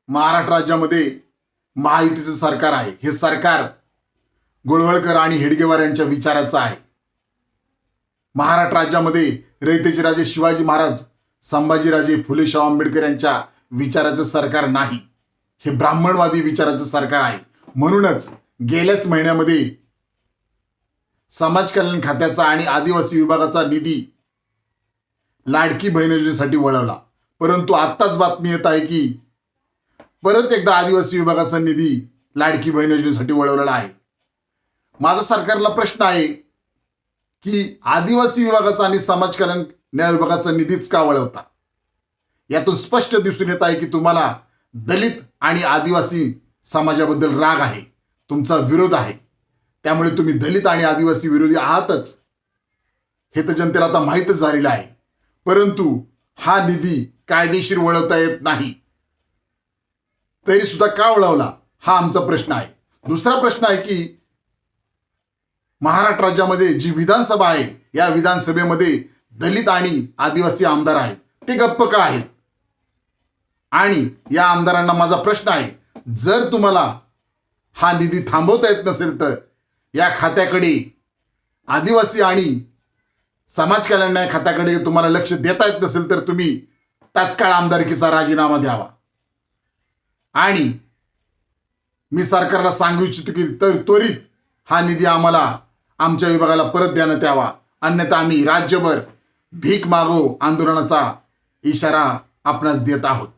महाराष्ट्र राज्यामध्ये महायुतीचं सरकार आहे. हे सरकार गोळवळकर आणि हेडगेवार यांच्या विचाराचं आहे. महाराष्ट्र राज्यामध्ये रयतेचे राजे शिवाजी महाराज, संभाजीराजे, फुले शाहू आंबेडकर यांच्या विचाराचं सरकार नाही. हे ब्राह्मणवादी विचाराचं सरकार आहे. म्हणूनच गेल्याच महिन्यामध्ये समाज कल्याण खात्याचा आणि आदिवासी विभागाचा निधी लाडकी बहीण योजनेसाठी वळवला. परंतु आत्ताच बातमी येत आहे की परत एकदा आदिवासी विभागाचा निधी लाडकी बहीण योजनेसाठी वळवलेला आहे. माझा सरकारला प्रश्न आहे की आदिवासी विभागाचा आणि समाज कल्याण न्याय विभागाचा निधीच का वळवता? यातून स्पष्ट दिसून येत आहे की तुम्हाला दलित आणि आदिवासी समाजाबद्दल राग आहे, तुमचा विरोध आहे. त्यामुळे तुम्ही दलित आणि आदिवासी विरोधी आहातच हे तर जनतेला आता माहीतच झालेलं आहे. परंतु हा निधी कायदेशीर वळवता येत नाही, तरी सुद्धा का वळवला हा आमचा प्रश्न आहे. दुसरा प्रश्न आहे की महाराष्ट्र राज्यामध्ये जी विधानसभा आहे, या विधानसभेमध्ये दलित आणि आदिवासी आमदार आहेत, ते गप्प का आहेत? आणि या आमदारांना माझा प्रश्न आहे, जर तुम्हाला हा निधी थांबवता येत नसेल तर या खात्याकडे, आदिवासी आणि समाज कल्याण न्याय खात्याकडे तुम्हाला लक्ष देता येत नसेल तर तुम्ही तात्काळ आमदारकीचा राजीनामा द्यावा. आणि मी सरकारला सांगू इच्छितो की त्वरित हा निधी आम्हाला आमच्या विभागाला परत देण्यात यावा, अन्यथा आम्ही राज्यभर भीक मागो आंदोलनाचा इशारा आपणास देत आहोत.